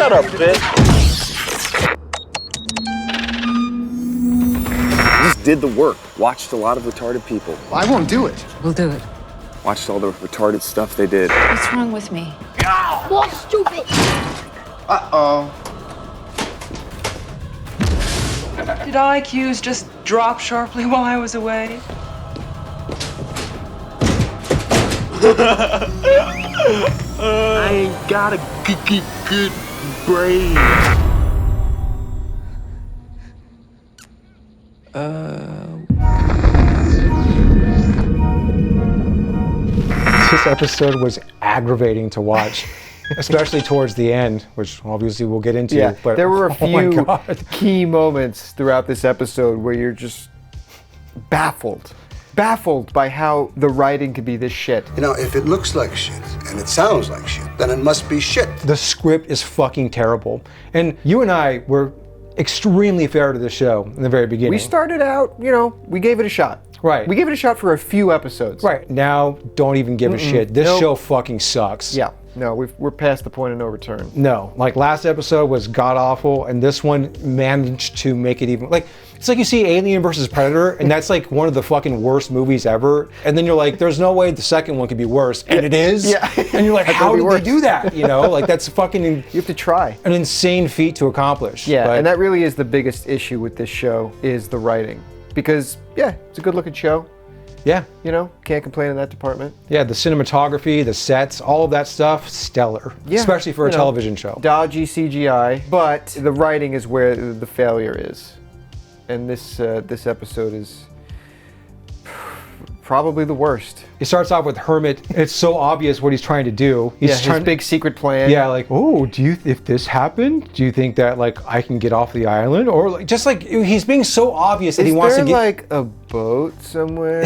Shut up, bitch. Just did the work. Watched a lot of retarded people. I won't do it. We'll do it. Watched all the retarded stuff they did. What's wrong with me? What stupid? Uh-oh. Did IQs just drop sharply while I was away? I ain't got a good brain. This episode was aggravating to watch, especially towards the end, which obviously we'll get into. Yeah, but, there were a oh my few God. key moments throughout this episode where you're just baffled by how the writing could be this shit. You know, if it looks like shit and it sounds like shit, then it must be shit. The script is fucking terrible. And you and I were extremely fair to the show in the very beginning. We started out, we gave it a shot. Right. We gave it a shot for a few episodes. Right. Now, don't even give a shit. This show fucking sucks. Yeah. No, we're past the point of no return. No. Like, last episode was god-awful, and this one managed to make it even... Like, it's like you see Alien versus Predator, and that's like one of the fucking worst movies ever. And then you're like, there's no way the second one could be worse. And it is. Yeah. And you're like, how did they do that? You know, like, that's fucking... You have to try. An insane feat to accomplish. Yeah, but, and that really is the biggest issue with this show, is the writing. Because, yeah, it's a good-looking show. Yeah. Can't complain in that department. Yeah, the cinematography, the sets, all of that stuff, stellar. Yeah, especially for a television show. Dodgy CGI, but the writing is where the failure is. And this episode is probably the worst. It starts off with Hermit. It's so obvious what he's trying to do. He's his big secret plan. Yeah, like, oh, if this happened, do you think that, like, I can get off the island? Or, like, just like, he's being so obvious that he wants to get... Is there, like, a boat somewhere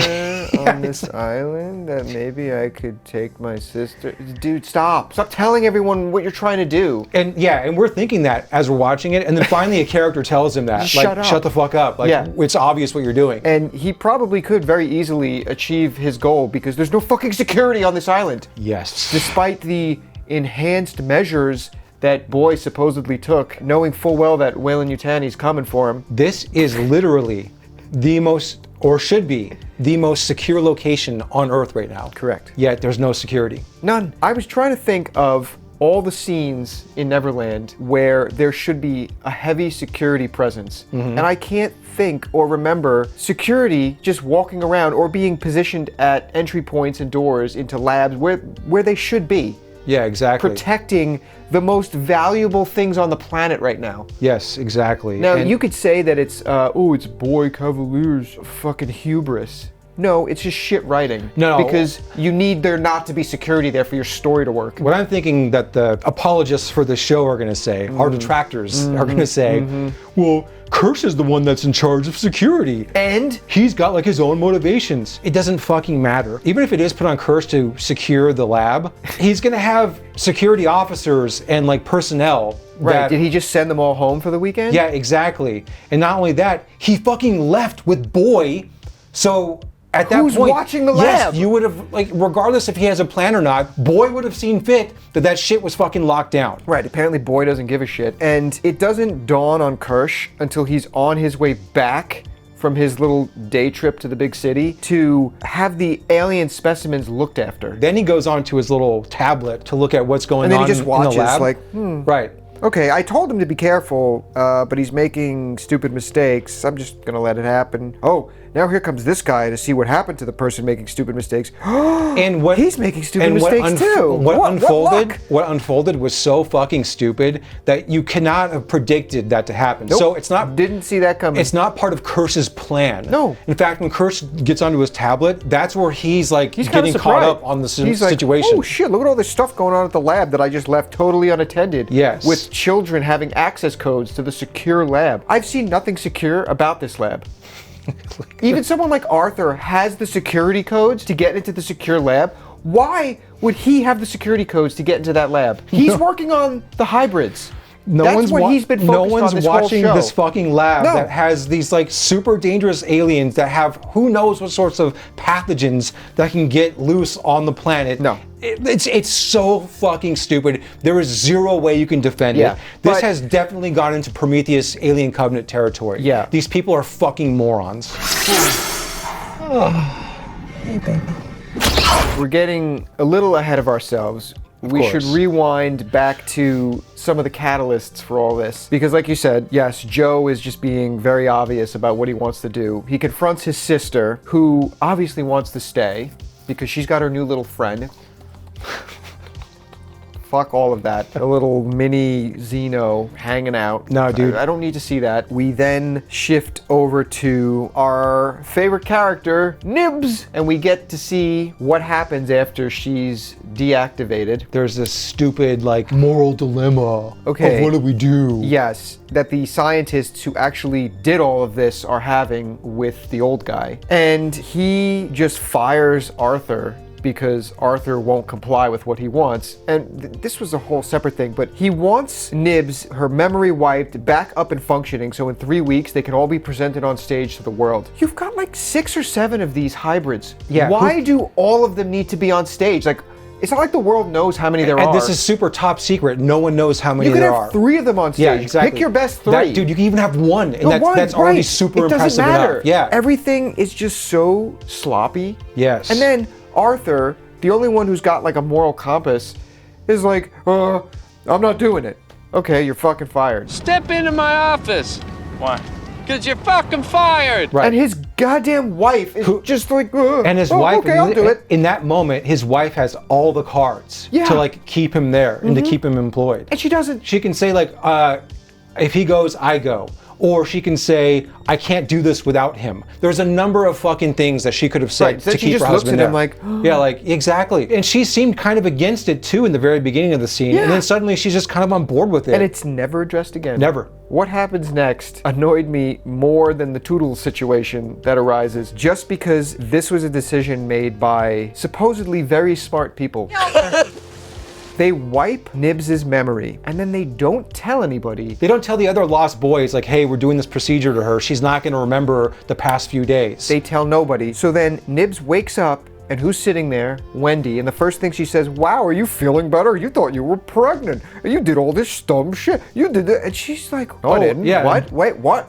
on this island that maybe I could take my sister? Dude, stop. Stop telling everyone what you're trying to do. And, yeah, and we're thinking that as we're watching it, and then finally a character tells him that. Shut up. Shut the fuck up. Like, it's obvious what you're doing. And he probably could very easily achieve his goal because there's no fucking security on this island. Yes. Despite the enhanced measures that Boy supposedly took, knowing full well that Weyland-Yutani's coming for him. This is literally the most, or should be, the most secure location on Earth right now. Correct. Yet there's no security. None. I was trying to think of all the scenes in Neverland where there should be a heavy security presence. And I can't think or remember security just walking around or being positioned at entry points and doors into labs where they should be. Yeah, exactly. Protecting the most valuable things on the planet right now. Yes, exactly. Now, you could say that it's Boy Cavalier's fucking hubris. No, it's just shit writing. No. Because you need there not to be security there for your story to work. What I'm thinking that the apologists for the show are going to say, our detractors are going to say, well, Kirsch is the one that's in charge of security. And? He's got like his own motivations. It doesn't fucking matter. Even if it is put on Kirsch to secure the lab, he's going to have security officers and like personnel. Right, did he just send them all home for the weekend? Yeah, exactly. And not only that, he fucking left with Boy, so... At that Who's point, watching the yes, lab? you would have, like, regardless if he has a plan or not, Boy would have seen fit that shit was fucking locked down. Right, apparently Boy doesn't give a shit. And it doesn't dawn on Kirsch until he's on his way back from his little day trip to the big city to have the alien specimens looked after. Then he goes on to his little tablet to look at what's going on in the lab. And then he just watches, like, Right. Okay, I told him to be careful, but he's making stupid mistakes. I'm just gonna let it happen. Oh, now here comes this guy to see what happened to the person making stupid mistakes. And what he's making stupid mistakes too. What unfolded was so fucking stupid that you cannot have predicted that to happen. Nope. So it's not. Didn't see that coming. It's not part of Kirsch's plan. No. In fact, when Kirsch gets onto his tablet, that's where he's like he's getting caught up on the situation. Like, oh shit! Look at all this stuff going on at the lab that I just left totally unattended. Yes. With children having access codes to the secure lab. I've seen nothing secure about this lab. Even someone like Arthur has the security codes to get into the secure lab. Why would he have the security codes to get into that lab? He's working on the hybrids. That's what he's been focused no one's on this whole watching show. this fucking lab No. that has these like super dangerous aliens that have who knows what sorts of pathogens that can get loose on the planet. No. It's so fucking stupid. There is zero way you can defend Yeah, it. This but- has definitely gone into Prometheus Alien Covenant territory. Yeah. These people are fucking morons. We're getting a little ahead of ourselves. We should course. rewind back to some of the catalysts for all this. Because like you said, yes, Joe is just being very obvious about what he wants to do. He confronts his sister, who obviously wants to stay because she's got her new little friend. Fuck all of that. A little mini Xeno hanging out. No, dude. I don't need to see that. We then shift over to our favorite character, Nibs, and we get to see what happens after she's deactivated. There's this stupid like moral dilemma Okay. of what do we do? Yes, that the scientists who actually did all of this are having with the old guy. And he just fires Arthur because Arthur won't comply with what he wants. And this was a whole separate thing, but he wants Nibs, her memory wiped, back up and functioning, so in 3 weeks they can all be presented on stage to the world. You've got like 6 or 7 of these hybrids. Yeah, Why do all of them need to be on stage? Like, it's not like the world knows how many there are. And this is super top secret. No one knows how many you could there have are. 3 of them on stage. Yeah, exactly. Pick your best 3. That, dude, you can even have one, and No, that's one, already right. super It doesn't impressive matter. enough. Yeah. Everything is just so sloppy. Yes. And then Arthur, the only one who's got like a moral compass, is like, I'm not doing it. Okay, you're fucking fired. Step into my office. Why? Because you're fucking fired. Right. And his goddamn wife is just like, And his wife, okay, I'll do it. in that moment, his wife has all the cards Yeah. to like keep him there and to keep him employed. And she doesn't. She can say like, if he goes, I go. Or she can say, I can't do this without him. There's a number of fucking things that she could have said Right, then to she keep just her looks husband at him there. like, yeah, like, exactly. And she seemed kind of against it too in the very beginning of the scene. Yeah. And then suddenly she's just kind of on board with it. And it's never addressed again. Never. What happens next annoyed me more than the Toodles situation that arises, just because this was a decision made by supposedly very smart people. They wipe Nibs's memory, and then they don't tell anybody. They don't tell the other lost boys, like, hey, we're doing this procedure to her. She's not going to remember the past few days. They tell nobody. So then Nibs wakes up, and who's sitting there? Wendy. And the first thing she says, wow, are you feeling better? You thought you were pregnant. You did all this dumb shit. You did that. And she's like, no, I didn't. yeah. What? Wait, what?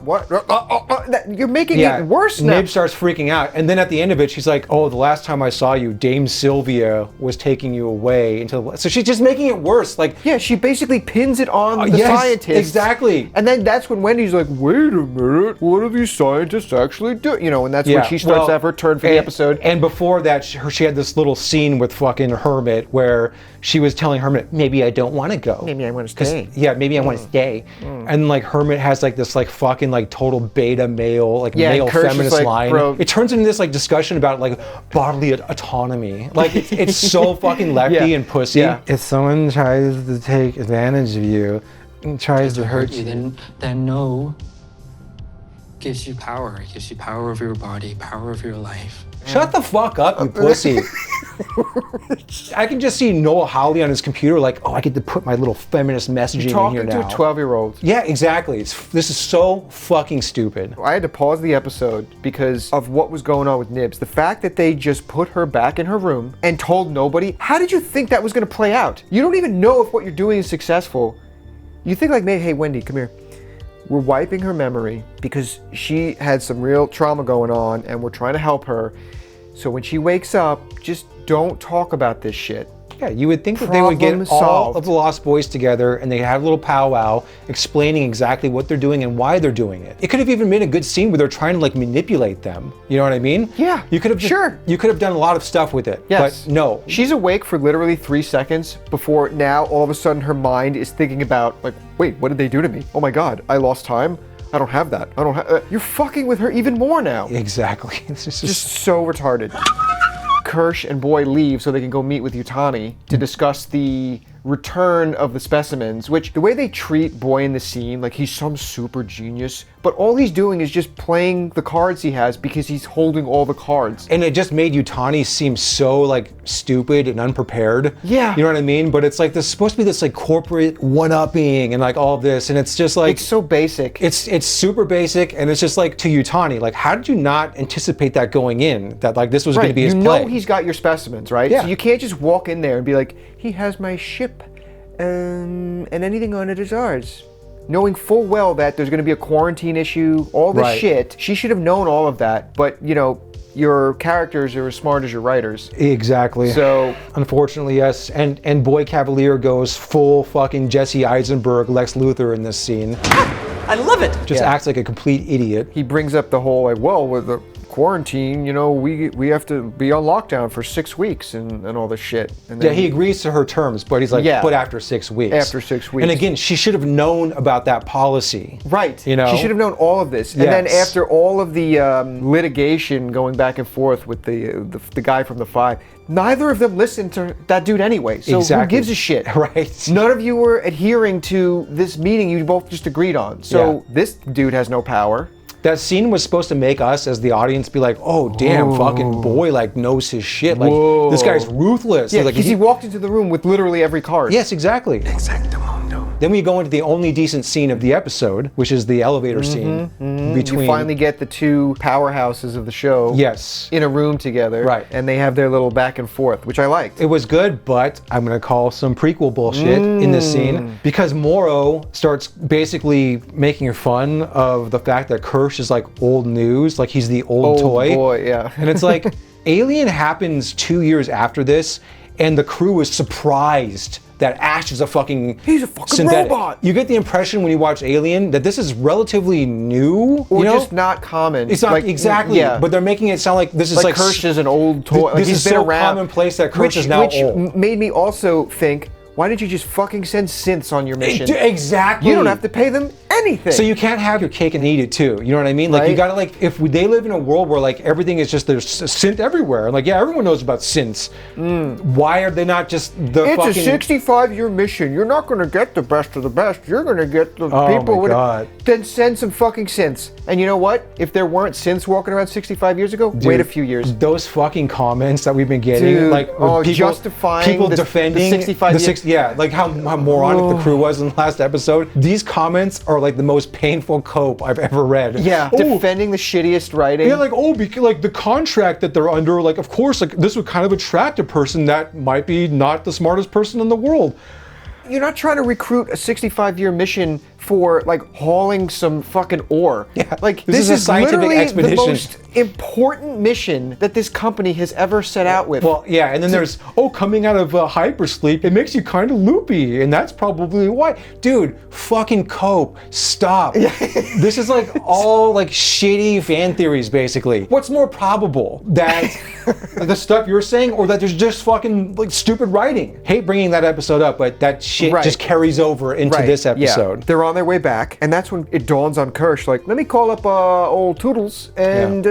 You're making it worse now. Nib starts freaking out. And then at the end of it, she's like, oh, the last time I saw you, Dame Sylvia was taking you away. So she's just making it worse. Like, Yeah, she basically pins it on the yes, scientists. exactly. And then that's when Wendy's like, wait a minute, what do these scientists actually do? You know, and that's when she starts to have her turn for the episode. And before that, she had this little scene with fucking Hermit where she was telling Hermit, maybe I don't want to go. Maybe I want to stay. Yeah, maybe I want to stay. And like Hermit has like this like fucking like total beta male, like Yeah, male Kirsch is feminist like, line. bro. It turns into this like discussion about like bodily autonomy. Like it's so fucking lefty Yeah. and pussy. Yeah. If someone tries to take advantage of you and tries to hurt you, then no gives you power. It gives you power over your body, power over your life. shut the fuck up, you pussy. I can just see Noah Hawley on his computer like, oh, I get to put my little feminist messaging in Talking here to now. a 12-year-old. Yeah, exactly. This is so fucking stupid. I had to pause the episode because of what was going on with Nibs. The fact that they just put her back in her room and told nobody. How did you think that was going to play out? You don't even know if what you're doing is successful. You think like, hey, Wendy, come here. We're wiping her memory because she had some real trauma going on and we're trying to help her. So when she wakes up, just don't talk about this shit. Yeah, you would think that they would get Problem all solved. of the Lost Boys together and they had a little powwow explaining exactly what they're doing and why they're doing it. It could have even been a good scene where they're trying to like manipulate them. You know what I mean? Yeah, You could have sure. You could have done a lot of stuff with it. Yes. But no. She's awake for literally 3 seconds before now all of a sudden her mind is thinking about like, wait, what did they do to me? Oh my God, I lost time. I don't have that. I don't have. You're fucking with her even more now. Exactly. It's Just so retarded. Kirsch and Boy leave so they can go meet with Yutani to discuss the return of the specimens, which the way they treat Boy in the scene, like he's some super genius, but all he's doing is just playing the cards he has because he's holding all the cards. And it just made Yutani seem so like stupid and unprepared. Yeah. You know what I mean? But it's like there's supposed to be this like corporate one-upping and like all of this, and it's just like It's so basic. It's super basic, and it's just like to Yutani, like how did you not anticipate that going in? That like this was going to be his you play? know he's got your specimens, right? Yeah. So you can't just walk in there and be like, he has my ship, and anything on it is ours. Knowing full well that there's going to be a quarantine issue, all this Right. shit. She should have known all of that, but you know, your characters are as smart as your writers. Exactly. So unfortunately, yes. And Boy Cavalier goes full fucking Jesse Eisenberg, Lex Luthor in this scene. I love it. Just acts like a complete idiot. he brings up the whole like, well, with the quarantine, you know, we have to be on lockdown for 6 weeks and all this shit. And Yeah, then he agrees to her terms, but he's like, Yeah. but after 6 weeks. After 6 weeks. And again, she should have known about that policy. Right. You know? She should have known all of this. And then Yes. after all of the litigation going back and forth with the guy from the Five, neither of them listened to that dude anyway. So who gives a shit? Right. None of you were adhering to this meeting you both just agreed on. So this dude has no power. That scene was supposed to make us as the audience be like, oh damn, fucking Boy like knows his shit. Like this guy's ruthless. Yeah, like, because he walked into the room with literally every card. Yes, exactly. Then we go into the only decent scene of the episode, which is the elevator scene between. You finally get the two powerhouses of the show Yes. in a room together. Right. And they have their little back and forth, which I liked. It was good, but I'm gonna call some prequel bullshit in this scene because Morrow starts basically making fun of the fact that Kirsch is like old news, like he's the old toy. Boy, yeah. And it's like Alien happens 2 years after this, and the crew is surprised that Ash is a fucking He's a fucking synthetic. robot. You get the impression when you watch Alien that this is relatively new, Or you know? just not common. It's not Like, exactly, yeah. but they're making it sound like this is like like Kirsch is an old toy. Like this he's is been so around. commonplace that Kirsch is now old. Made me also think, why didn't you just fucking send synths on your mission? Exactly. You don't have to pay them anything. So you can't have your cake and eat it too. You know what I mean? Like you Right. gotta like they live in a world where like everything is just there's synth everywhere. Like yeah, everyone knows about synths. Why are they not just the It's fucking? a 65-year mission. You're not going to get the best of the best. You're going to get the people. my God. Then send some fucking synths. And you know what? If there weren't synths walking around 65 years ago, wait a few years. Those fucking comments that we've been getting, Dude, like with people justifying people the defending 65 yeah, like how moronic the crew was in the last episode. These comments are like the most painful cope I've ever read. Yeah, Oh, defending the shittiest writing. yeah, like because like the contract that they're under, like of course, like this would kind of attract a person that might be not the smartest person in the world. You're not trying to recruit a 65-year mission for like hauling some fucking ore. Yeah, like this is a scientific literally expedition. the most important mission that this company has ever set out with. Well, yeah, and then there's coming out of hypersleep, it makes you kind of loopy, and that's probably why. Dude, fucking cope, stop. This is like all like shitty fan theories, basically. What's more probable, that the stuff you're saying, or that there's just fucking like stupid writing? Hate bringing that episode up, but that shit just carries over into this episode. Yeah. They're on their way back, and that's when it dawns on Kirsch, like, let me call up old Toodles and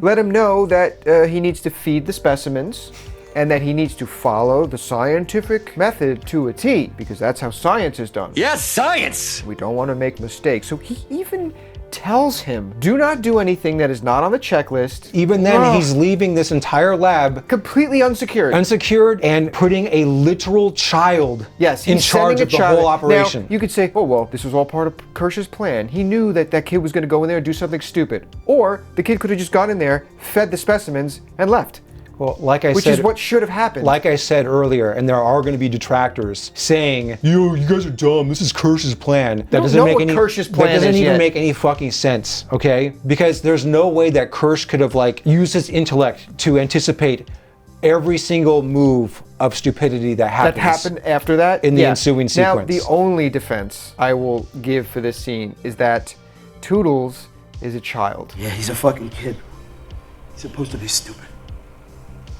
let him know that he needs to feed the specimens and that he needs to follow the scientific method to a T, because that's how science is done. Yes, science! We don't want to make mistakes. So he even tells him, do not do anything that is not on the checklist. Even then, he's leaving this entire lab completely unsecured. Unsecured and putting a literal child in charge of the whole operation. Now, you could say, oh, well, this was all part of Kirsch's plan. He knew that that kid was going to go in there and do something stupid. Or the kid could have just gone in there, fed the specimens, and left. Well, like I said, which is what should have happened. Like I said earlier, and there are going to be detractors saying, "Yo, you guys are dumb. This is Kirsch's plan." That doesn't make any. Kirsch's plan that doesn't is even yet. make any fucking sense. Okay, because there's no way that Kirsch could have like used his intellect to anticipate every single move of stupidity that happens. That happened after that in the ensuing sequence. Now, the only defense I will give for this scene is that Toodles is a child. Yeah, he's a fucking kid. He's supposed to be stupid.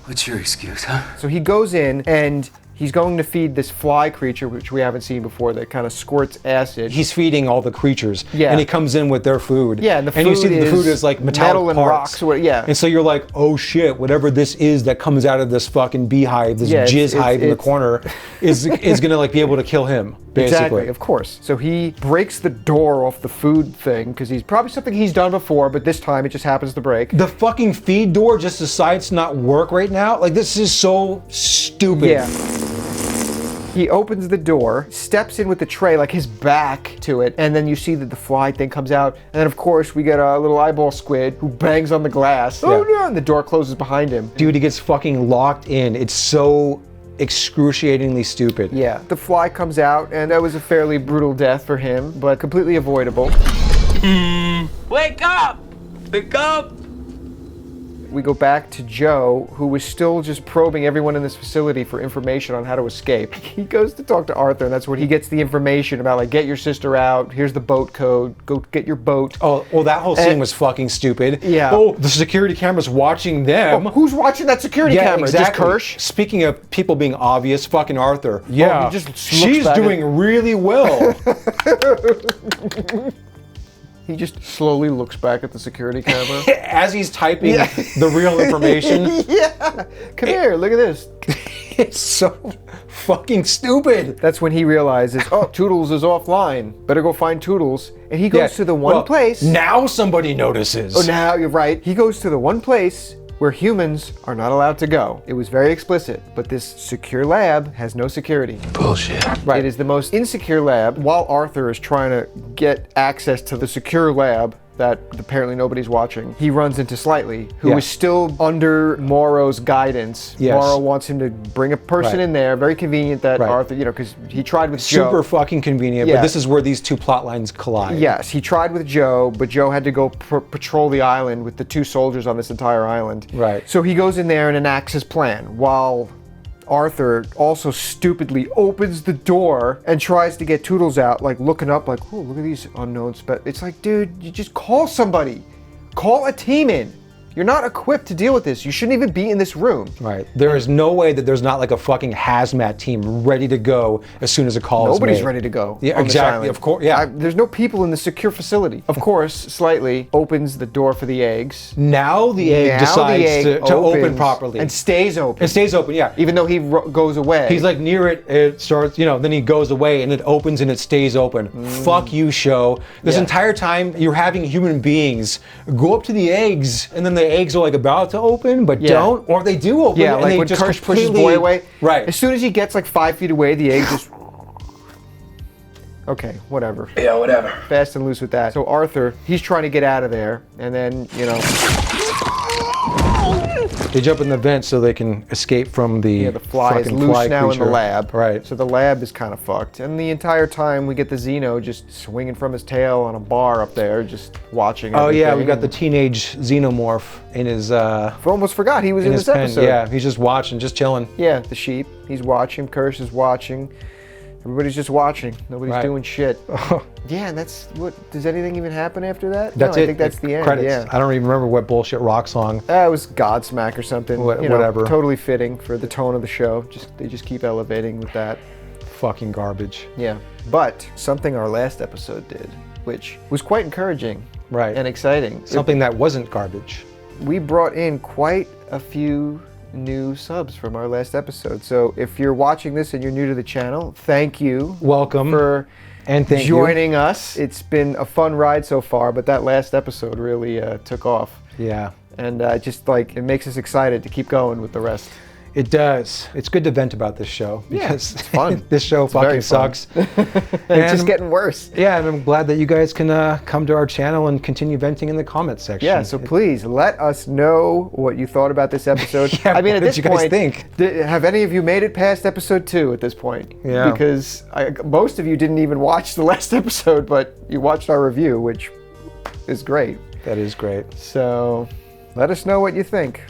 What's your excuse, huh? So he goes in and He's going to feed this fly creature, which we haven't seen before, that kind of squirts acid. He's feeding all the creatures. Yeah. And he comes in with their food. Yeah, and the food you see the food is like metallic metal and parts. rocks. Yeah. And so you're like, oh shit, whatever this is that comes out of this fucking beehive, this jizz hive in the corner, is gonna like be able to kill him, basically. Exactly, of course. So he breaks the door off the food thing, because he's probably something he's done before, but this time it just happens to break. The fucking feed door just decides to not work right now. Like, this is so stupid. Yeah. He opens the door, steps in with the tray, like his back to it, and then you see that the fly thing comes out. And then, of course, we get a little eyeball squid who bangs on the glass. Oh no! And the door closes behind him. Dude, he gets fucking locked in. It's so excruciatingly stupid. Yeah. The fly comes out, and that was a fairly brutal death for him, but completely avoidable. Wake up! Wake up! We go back to Joe, who was still just probing everyone in this facility for information on how to escape. He goes to talk to Arthur, and that's where he gets the information about, like, get your sister out, here's the boat code, go get your boat. Oh, well, that whole scene was fucking stupid. Yeah. Oh, the security camera's watching them. Oh, who's watching that security camera? Exactly. Just Kirsch? Speaking of people being obvious, fucking Arthur. Yeah, he just looks she's back doing really well. He just slowly looks back at the security camera. As he's typing the real information. Yeah. Come here, look at this. It's so fucking stupid. That's when he realizes, oh, Toodles is offline. Better go find Toodles. And he goes to the one place. Now somebody notices. Oh, now you're right. He goes to the one place where humans are not allowed to go. It was very explicit, but this secure lab has no security. Bullshit. Right. It is the most insecure lab. While Arthur is trying to get access to the secure lab that apparently nobody's watching, he runs into Slightly, who is still under Morrow's guidance. Yes. Morrow wants him to bring a person in there. Very convenient that Arthur, you know, because he tried with Joe. Super fucking convenient, but this is where these two plot lines collide. Yes, he tried with Joe, but Joe had to go patrol the island with the two soldiers on this entire island. Right. So he goes in there and enacts his plan, while Arthur also stupidly opens the door and tries to get Toodles out, like looking up like, oh, look at these unknown It's like, dude, you just call somebody. Call a team in. You're not equipped to deal with this. You shouldn't even be in this room. Right. There is no way that there's not like a fucking hazmat team ready to go as soon as a call is made. Nobody's ready to go. Yeah, exactly. Of course. Yeah. There's no people in the secure facility. Of course, Slightly opens the door for the eggs. Now the egg decides to open properly. And stays open. It stays open, yeah. Even though he goes away. He's like near it, it starts, you know, then he goes away and it opens and it stays open. Fuck you, show. This entire time you're having human beings go up to the eggs and then the eggs are like about to open but don't, or they do open and like they when just Kirsch pushes Boy away. Right. As soon as he gets like 5 feet away, the egg just... Okay, whatever. Yeah, whatever. Fast and loose with that. So Arthur, he's trying to get out of there, and then, you know... They jump in the vent so they can escape from the the fly is fucking loose fly now creature. in the lab. Right. So the lab is kind of fucked. And the entire time we get the Xeno just swinging from his tail on a bar up there, just watching everything. Oh yeah, we got the teenage xenomorph in his I almost forgot he was in his this pen. episode. Yeah, he's just watching, just chilling. Yeah, the sheep. He's watching. Kirsch is watching. Everybody's just watching. Nobody's doing shit. Yeah, and that's what. Does anything even happen after that? That's no, it. I think that's the end. Credits. Yeah. I don't even remember what bullshit rock song. It was Godsmack or something. Whatever. Totally fitting for the tone of the show. They just keep elevating with that. Fucking garbage. Yeah. But something our last episode did, which was quite encouraging. Right. And exciting. Something that wasn't garbage. We brought in quite a few new subs from our last episode. So if you're watching this and you're new to the channel, thank you. Welcome. For and thank joining us. It's been a fun ride so far, but that last episode really took off. Yeah. And just like, it makes us excited to keep going with the rest. It does. It's good to vent about this show because it's fun. This show fucking sucks. It's just getting worse. Yeah, and I'm glad that you guys can come to our channel and continue venting in the comments section. Yeah, so please let us know what you thought about this episode. Yeah, I mean, at what this did you guys point, think? Have any of you made it past episode 2 at this point? Yeah. Because most of you didn't even watch the last episode, but you watched our review, which is great. That is great. So let us know what you think.